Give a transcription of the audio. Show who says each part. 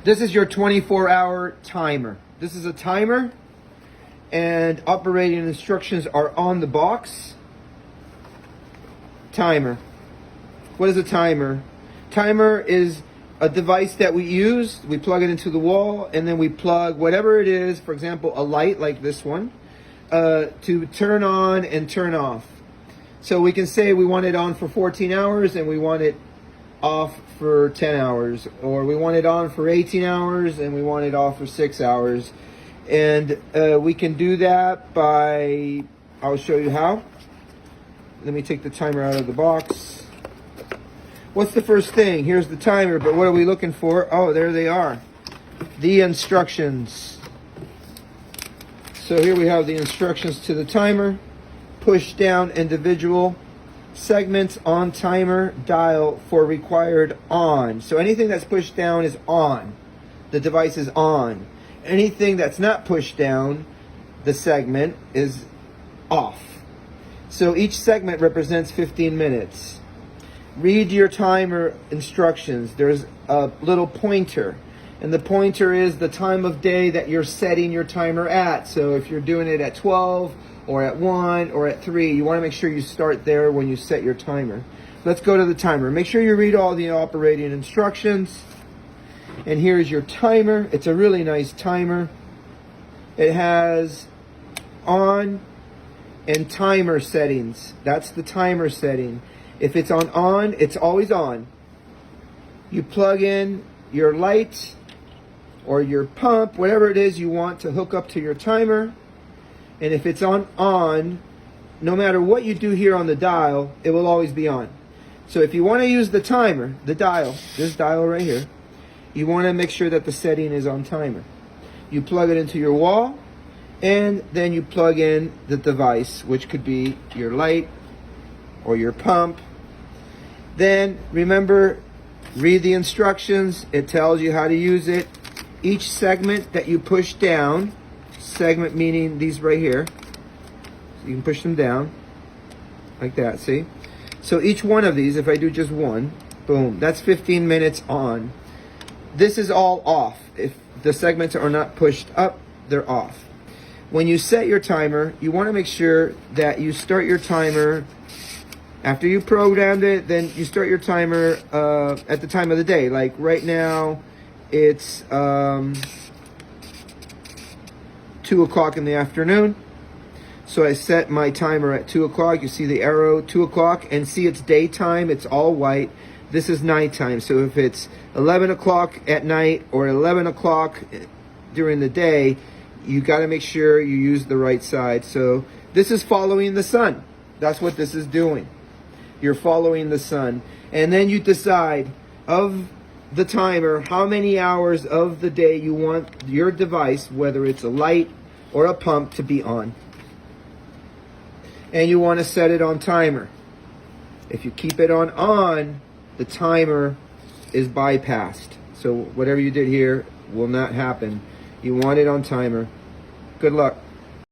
Speaker 1: This is your 24-hour timer. This is a timer, and operating instructions are on the box. Timer. What is a timer? Timer is a device that we use. We plug it into the wall, and then we plug whatever it is, for example, a light like this one, to turn on and turn off. So we can say we want it on for 14 hours and we want it off for 10 hours, or we want it on for 18 hours and we want it off for 6 hours. And we can do that by, I'll show you how. Let me take the timer out of the box. What's the first thing? Here's the timer, but what are we looking for? Oh, there they are. The instructions. So here we have the instructions to the timer. Push down individual segments on timer dial for required on. So anything that's pushed down is on. The device is on. Anything that's not pushed down, the segment is off. So each segment represents 15 minutes. Read your timer instructions. There's a little pointer, and the pointer is the time of day that you're setting your timer at. So if you're doing it at 12 or at 1 or at 3, you want to make sure you start there when you set your timer. Let's go to the timer. Make sure you read all the operating instructions. And here's your timer. It's a really nice timer. It has on and timer settings. That's the timer setting. If it's on, it's always on. You plug in your light or your pump, whatever it is you want to hook up to your timer. And if it's on, no matter what you do here on the dial, it will always be on. So if you want to use the timer, the dial, this dial right here, you want to make sure that the setting is on timer. You plug it into your wall, and then you plug in the device, which could be your light or your pump. Then remember, read the instructions. It tells you how to use it. Each segment that you push down, segment meaning these right here, so you can push them down like that, see? So each one of these, if I do just one, boom, that's 15 minutes on. This is all off. If the segments are not pushed up, they're off. When you set your timer, you want to make sure that you start your timer after you programmed it. Then you start your timer at the time of the day. Like right now, it's 2 o'clock in the afternoon. So I set my timer at 2 o'clock. You see the arrow, 2 o'clock, and see it's daytime. It's all white. This is nighttime. So if it's 11 o'clock at night or 11 o'clock during the day, you got to make sure you use the right side. So this is following the sun. That's what this is doing. You're following the sun. And then you decide of the timer how many hours of the day you want your device, whether it's a light or a pump, to be on. And you want to set it on timer. If you keep it on, the timer is bypassed. So whatever you did here will not happen. You want it on timer. Good luck.